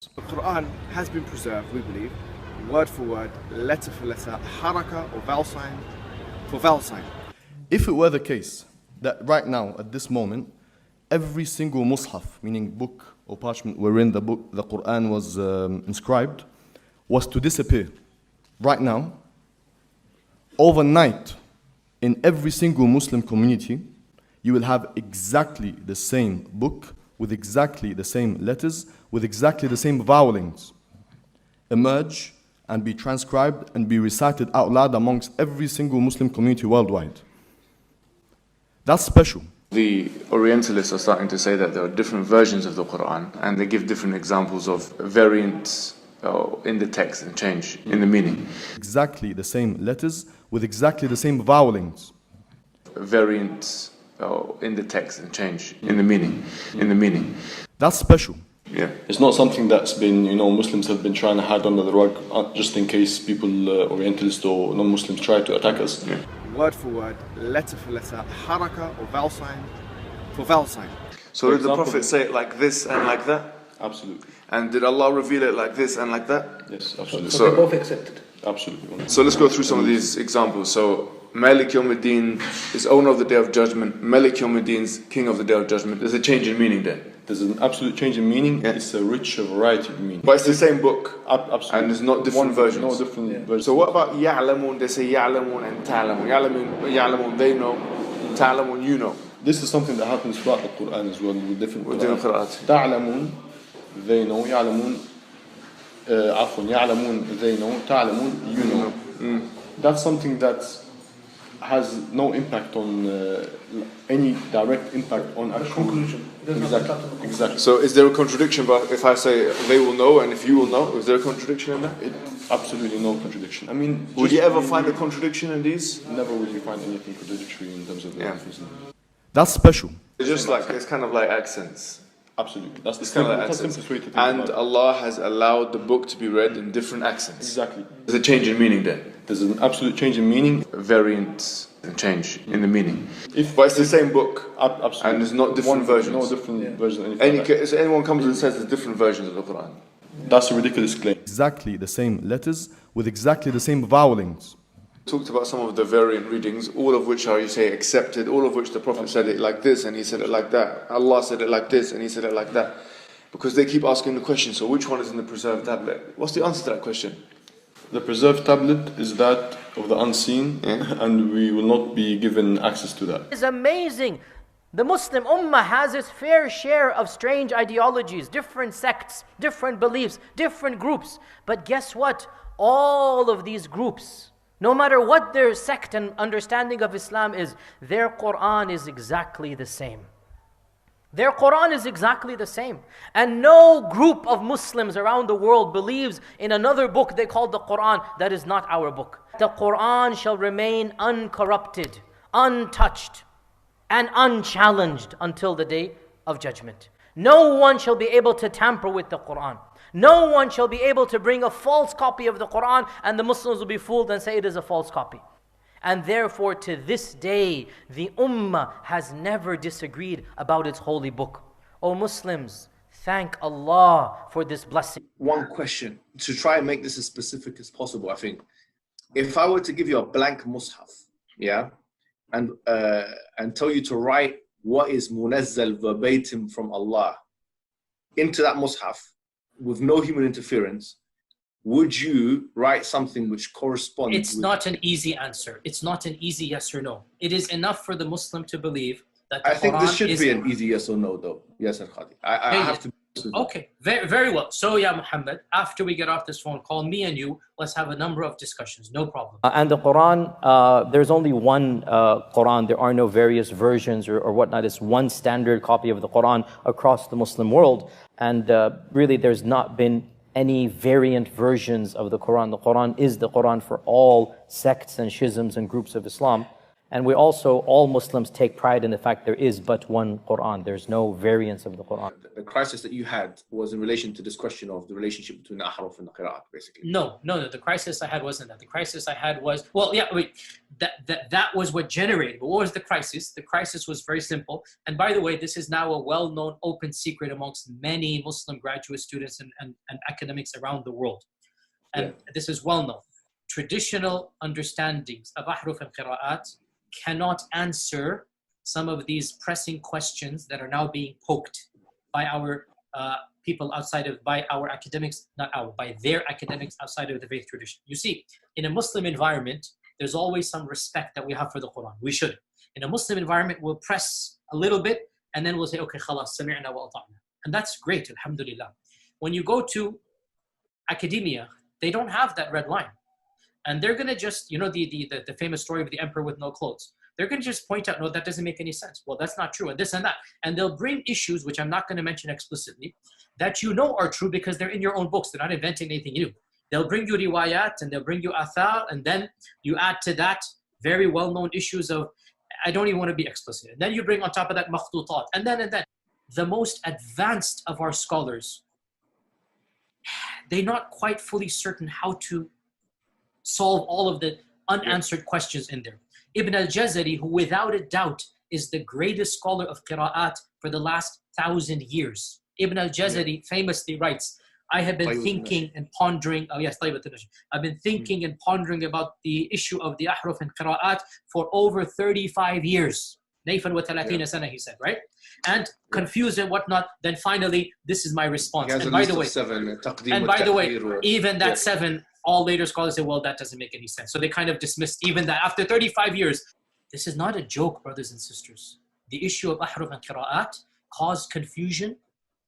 The Quran has been preserved, we believe, word for word, letter for letter, haraka or vowel sign for vowel sign. If it were the case that right now, at this moment, every single mushaf, meaning book or parchment wherein the Quran was inscribed, was to disappear right now, overnight, in every single Muslim community, you will have exactly the same book with exactly the same letters, with exactly the same vowelings emerge and be transcribed and be recited out loud amongst every single Muslim community worldwide. That's special. The Orientalists are starting to say that there are different versions of the Quran, and they give different examples of variants in the text and change in the meaning. Exactly the same letters with exactly the same vowelings. Variants in the text and change in the meaning. That's special. Yeah. It's not something that's been, Muslims have been trying to hide under the rug just in case people, Orientalists or non-Muslims, try to attack us. Yeah. Word for word, letter for letter, haraka or vowel sign for vowel sign. So did the Prophet say it like this and like that? Absolutely. And did Allah reveal it like this and like that? Yes, absolutely. So they both accepted? Absolutely. So let's go through some of these examples. So Malik Yawmuddin is owner of the Day of Judgment. Malik Yawmuddin is king of the Day of Judgment. There's a change in meaning there. There's an absolute change in meaning. Yeah. It's a rich variety of meaning. But it's the same book. Absolutely. And there's not different versions. No different versions. So what about Ya'lamun? They say Ya'lamun and Ta'lamun. Ya'lamun, they know. Ta'lamun, you know. This is something that happens throughout the Quran as well with different qira'at. Ta'lamun, they know. Ya'lamun, Ya'lamun, they know. Ta'lamun, you know. That's something that has no impact on any direct impact on actual conclusion. Exactly. So is there a contradiction? But if I say they will know and if you will know, is there a contradiction in that? Absolutely no contradiction. I mean, would you ever find a contradiction in these? Never will you find anything contradictory in terms of the difference. That's special. It's just like, it's kind of like accents. Absolutely. That's the simplest way to think about it. Allah has allowed the book to be read in different accents. Exactly. There's a change in meaning there. There's an absolute change in meaning. Variant and change in the meaning. But it's the same book. Absolutely. And there's not different versions. No different versions. So anyone comes and says there's different versions of the Quran. That's a ridiculous claim. Exactly the same letters with exactly the same vowelings. Talked about some of the variant readings, all of which are, you say, accepted, all of which the Prophet said it like this and he said it like that. Allah said it like this and he said it like that. Because they keep asking the question, so which one is in the preserved tablet? What's the answer to that question? The preserved tablet is that of the unseen, and we will not be given access to that. It's amazing. The Muslim Ummah has its fair share of strange ideologies, different sects, different beliefs, different groups. But guess what? All of these groups, no matter what their sect and understanding of Islam is, their Quran is exactly the same. Their Quran is exactly the same. And no group of Muslims around the world believes in another book they call the Quran that is not our book. The Quran shall remain uncorrupted, untouched, and unchallenged until the day of judgment. No one shall be able to tamper with the Quran. No one shall be able to bring a false copy of the Quran and the Muslims will be fooled and say it is a false copy. And therefore, to this day, the Ummah has never disagreed about its holy book. O Muslims, thank Allah for this blessing. One question, to try and make this as specific as possible, I think. If I were to give you a blank mushaf, and tell you to write what is munazzal verbatim from Allah into that mushaf with no human interference, would you write something which corresponds? It's not an easy answer. It's not an easy yes or no. It is enough for the Muslim to believe that the I think Quran this should be an easy yes or no, though. Yasir Qadhi. I have to. Okay, very, very well. So, yeah, Muhammad, after we get off this phone call, me and you, let's have a number of discussions. No problem. And the Quran, there's only one Quran. There are no various versions or whatnot. It's one standard copy of the Quran across the Muslim world. And really, there's not been any variant versions of the Quran. The Quran is the Quran for all sects and schisms and groups of Islam. And we also, all Muslims take pride in the fact there is but one Quran. There's no variants of the Quran. The crisis that you had was in relation to this question of the relationship between the ahruf and the qira'at, basically. No. The crisis I had wasn't that. The crisis I had was, that was what generated. But what was the crisis? The crisis was very simple. And by the way, this is now a well-known open secret amongst many Muslim graduate students and academics around the world. And this is well known. Traditional understandings of ahruf and qira'at cannot answer some of these pressing questions that are now being poked by our people outside of, by our academics, by their academics outside of the faith tradition. You see, in a Muslim environment, there's always some respect that we have for the Quran. We should. In a Muslim environment, we'll press a little bit and then we'll say, okay, khalas, sami'na wa ata'na. And that's great, alhamdulillah. When you go to academia, they don't have that red line. And they're going to just, you know, the famous story of the emperor with no clothes. They're going to just point out, no, that doesn't make any sense. Well, that's not true, and this and that. And they'll bring issues, which I'm not going to mention explicitly, that you know are true because they're in your own books. They're not inventing anything new. They'll bring you riwayat and they'll bring you athar, and then you add to that very well-known issues of, I don't even want to be explicit. And then you bring on top of that makhtutat, and then. The most advanced of our scholars, they're not quite fully certain how to solve all of the unanswered questions in there. Ibn al-Jazari, who without a doubt is the greatest scholar of qira'at for the last 1,000 years. Ibn al-Jazari famously writes, I have been thinking and pondering, I've been thinking and pondering about the issue of the ahruf and qira'at for over 35 years. Nayfan wa 30 sana, he said, right? And confused and whatnot, then finally, this is my response. And by the way, even that 7, all later scholars say, well, that doesn't make any sense. So they kind of dismissed even that. After 35 years, this is not a joke, brothers and sisters. The issue of ahruf and qira'at caused confusion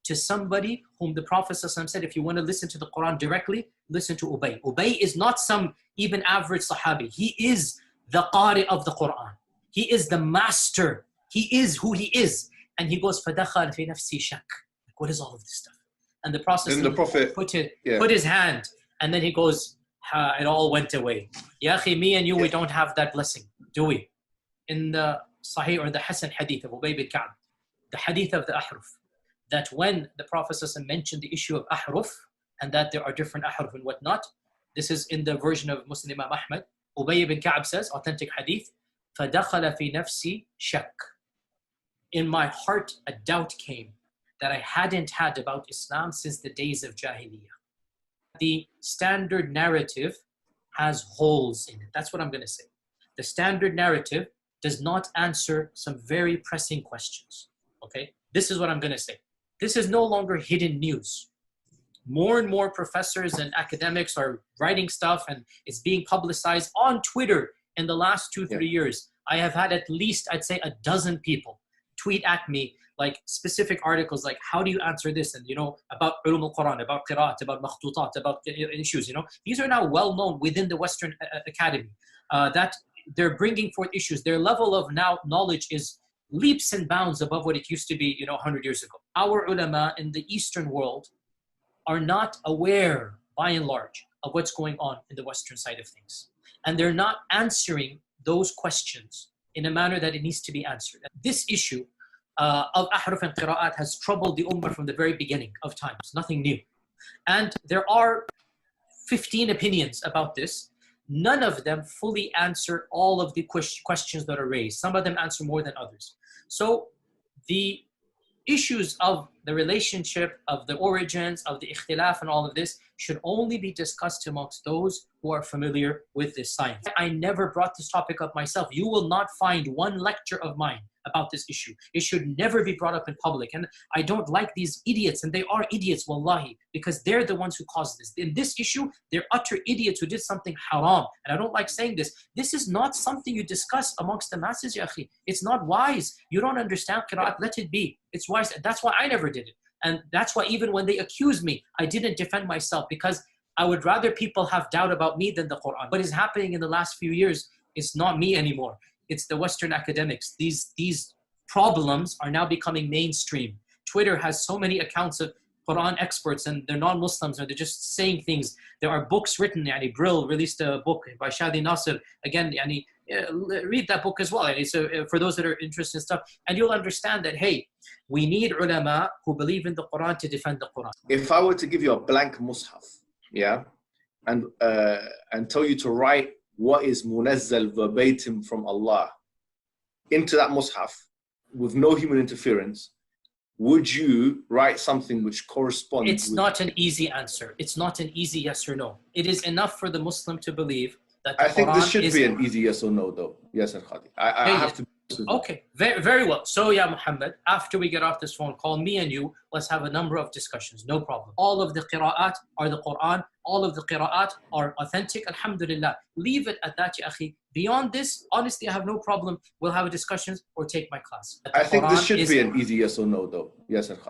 to somebody whom the Prophet ﷺ said, if you want to listen to the Quran directly, listen to Ubay. Ubay is not some even average Sahabi. He is the Qari of the Quran. He is the master. He is who he is. And he goes, فَدَخَلْ فِي نَفْسِي شَكْ. Like, what is all of this stuff? And the Prophet put his hand, and then he goes, it all went away. Ya akhi, me and you, we don't have that blessing, do we? In the Sahih or the Hasan hadith of Ubay bin Ka'b, the hadith of the ahruf, that when the Prophet mentioned the issue of ahruf, and that there are different ahruf and whatnot, this is in the version of Muslim Imam Ahmad, Ubay bin Ka'b says, authentic hadith, فَدَخَلَ فِي نَفْسِي شَكْ. In my heart, a doubt came that I hadn't had about Islam since the days of Jahiliyyah. The standard narrative has holes in it. That's what I'm going to say. The standard narrative does not answer some very pressing questions. Okay? This is what I'm going to say. This is no longer hidden news. More and more professors and academics are writing stuff, and it's being publicized on Twitter in the last 2-3 years. I have had at least, I'd say, 12 people tweet at me like specific articles like, how do you answer this? And, you know, about ulum al-Quran, about qira'at, about makhtutat, about issues, you know. These are now well known within the Western Academy, that they're bringing forth issues. Their level of now knowledge is leaps and bounds above what it used to be, you know, 100 years ago. Our ulama in the Eastern world are not aware, by and large, of what's going on in the Western side of things. And they're not answering those questions in a manner that it needs to be answered. This issue of ahruf and qira'at has troubled the ummah from the very beginning of times, nothing new. And there are 15 opinions about this. None of them fully answer all of the questions that are raised. Some of them answer more than others. So the issues of the relationship, of the origins, of the ikhtilaf and all of this should only be discussed amongst those who are familiar with this science. I never brought this topic up myself. You will not find one lecture of mine about this issue. It should never be brought up in public. And I don't like these idiots, and they are idiots, wallahi, because they're the ones who caused this. In this issue, they're utter idiots who did something haram. And I don't like saying this. This is not something you discuss amongst the masses, ya akhi. It's not wise. You don't understand qira'at, let it be. It's wise. That's why I never did it. And that's why even when they accused me, I didn't defend myself, because I would rather people have doubt about me than the Quran. What is happening in the last few years is not me anymore. It's the Western academics. These problems are now becoming mainstream. Twitter has so many accounts of Quran experts, and they're non-Muslims, and they're just saying things. There are books written. Brill released a book by Shadi Nasser. Again, read that book as well. So for those that are interested in stuff, and you'll understand that, hey, we need ulama who believe in the Quran to defend the Quran. If I were to give you a blank mushaf, yeah, and tell you to write what is munazzal verbatim from Allah into that mushaf with no human interference, would you write something which corresponds? It's not an easy answer. It's not an easy yes or no. It is enough for the Muslim to believe that the I think Quran this should is be an easy yes or no, though. Yasir Qadhi. I have to. Okay, very, very well. So, yeah, Muhammad, after we get off this phone call, me and you, let's have a number of discussions. No problem. All of the qira'at are the Quran. All of the qira'at are authentic. Alhamdulillah. Leave it at that, ya akhi. Beyond this, honestly, I have no problem. We'll have a discussion or take my class. I think this should be an easy yes or no, though. Yasir Qadhi.